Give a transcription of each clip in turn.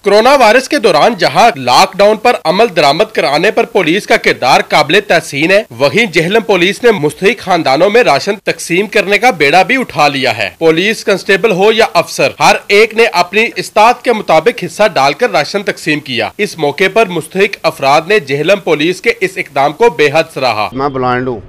Corona virus के दौरान जहां लॉकडाउन पर अमल दरामद कराने पर पुलिस का किरदार काबिले तहसीन है, वहीं जेहलम पुलिस ने मुस्तहिक खानदानों में राशन तकसीम करने का बेड़ा भी उठा लिया है। पुलिस कांस्टेबल हो या अफसर, हर एक ने अपनी इस्तात के मुताबिक हिस्सा डालकर राशन तकसीम किया। इस मौके पर मुस्तहिक अफराद ने जेहलम पुलिस के इस इकदाम को बेहद सराहा। मैं ब्लाइंड हूँ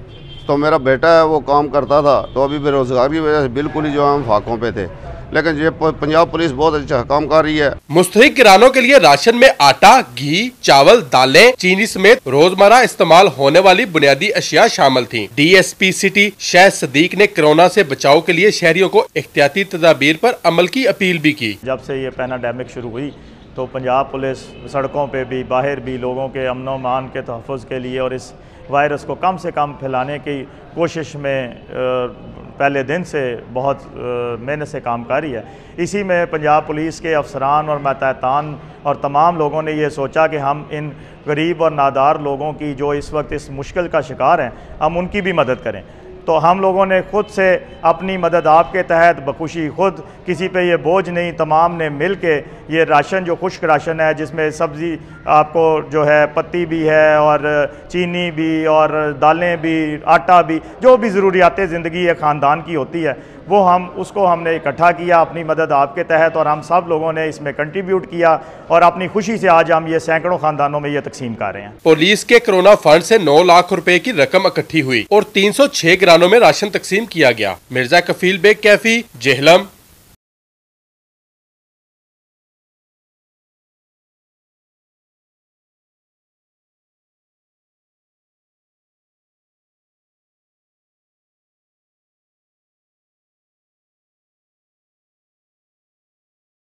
तो मेरा बेटा है वो काम करता था, तो अभी बेरोजगार की वजह से बिल्कुल ही जो हम फाकों पे थे, लेकिन ये पंजाब पुलिस बहुत अच्छा काम कर रही है। मुस्तहिक किरानों के लिए राशन में आटा, घी, चावल, दालें, चीनी समेत रोजमर्रा इस्तेमाल होने वाली बुनियादी अशिया शामिल थीं। DSP सिटी शाहिद सदीक ने कोरोना से बचाव के लिए शहरियों को एहतियाती तदाबीर पर अमल की अपील भी की। जब से ये पैंडेमिक शुरू हुई तो पंजाब पुलिस सड़कों पे भी बाहर भी लोगों के अमन व अमान के तहफ़्फ़ुज़ के लिए और इस वायरस को कम से कम फैलाने की कोशिश में पहले दिन से बहुत मेहनत से काम कर रही है। इसी में पंजाब पुलिस के अफसरान और मतहतान और तमाम लोगों ने ये सोचा कि हम इन गरीब और नादार लोगों की जो इस वक्त इस मुश्किल का शिकार हैं, हम उनकी भी मदद करें। तो हम लोगों ने खुद से अपनी मदद आपके तहत बखुशी, खुद किसी पे ये बोझ नहीं, तमाम ने मिल के ये राशन जो खुश्क राशन है, जिसमें सब्ज़ी आपको जो है पत्ती भी है और चीनी भी और दालें भी, आटा भी, जो भी ज़रूरियात ज़िंदगी एक ख़ानदान की होती है, वो उसको हमने इकट्ठा किया अपनी मदद आपके तहत, और हम सब लोगों ने इसमें कंट्रीब्यूट किया और अपनी खुशी से आज हम ये सैकड़ों खानदानों में ये तकसीम कर रहे हैं। पुलिस के कोरोना फंड से 9 लाख रुपए की रकम इकट्ठी हुई और 306 घरानों में राशन तकसीम किया गया। मिर्जा कफील बेग कैफी, जेहलम।